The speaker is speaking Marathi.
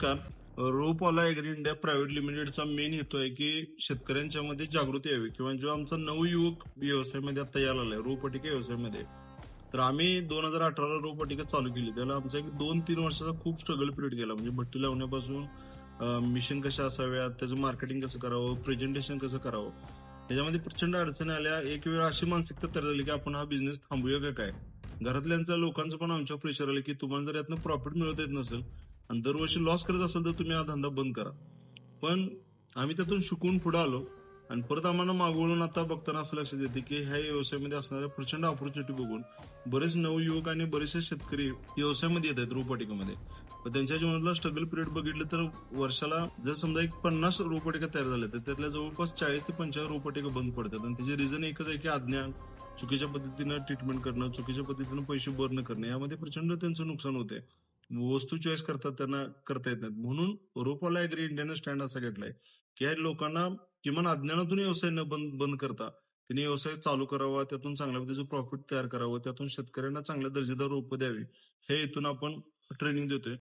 नमस्कार. रोपवाला ॲग्री इंडिया प्रायव्हेट लिमिटेडचा मेन हेतू आहे की शेतकऱ्यांच्या मध्ये जागृती यावी किंवा जो आमचा नवयुवक व्यवसायामध्ये आता यायला लागलाय रोपवाटिका व्यवसायामध्ये. तर आम्ही 2018ला रोपवाटिका चालू केली. त्याला आमचा एक 2-3 वर्षाचा खूप स्ट्रगल पिरियड गेला. म्हणजे भट्टी लावण्यापासून मिशन कशा असाव्यात, त्याचं मार्केटिंग कसं करावं, प्रेझेंटेशन कसं करावं. त्याच्यामध्ये प्रचंड अडचणी आल्या. एक वेळ अशी मानसिकता तयार झाली की आपण हा बिझनेस थांबूया का काय? घरातल्यांचं लोकांचं पण आमच्यावर प्रेशर आलं की तुम्हाला जर यातनं प्रॉफिट मिळवता येत नसेल आणि दरवर्षी लॉस करत असेल तर तुम्ही हा धंदा बंद करा. पण आम्ही त्यातून शिकून पुढे आलो आणि परत आम्हाला मागवळून आता बघताना असं लक्षात येते की ह्या व्यवसायामध्ये असणाऱ्या प्रचंड ऑपॉर्च्युनिटी बघून बरेच नवयुवक आणि बरेचसे शेतकरी व्यवसायामध्ये येत आहेत रोपवाटिकेमध्ये. पण त्यांच्या जीवनातला स्ट्रगल पिरियड बघितलं तर वर्षाला जर समजा एक 50 रोपवाटिका तयार झाल्या तर त्यातल्या जवळपास 40 ते 45 रोपवाटिका बंद पडतात आणि त्याचे रिझन एकच आहे की अज्ञान, चुकीच्या पद्धतीनं ट्रीटमेंट करणं, चुकीच्या पद्धतीनं पैसे भरणं करणं, यामध्ये प्रचंड त्यांचं नुकसान होते. वस्तू चॉईस करतात त्यांना करता येत नाहीत. म्हणून रोपवाला ॲग्री इंडियानं स्टँड असा घेतलाय की या लोकांना किमान अज्ञानातून व्यवसाय न बंद करता त्यांनी व्यवसाय चालू करावा, त्यातून चांगल्या पद्धतीचं प्रॉफिट तयार करावं, त्यातून शेतकऱ्यांना चांगल्या दर्जेदार रोपं द्यावी. हे हेतून आपण ट्रेनिंग देतोय.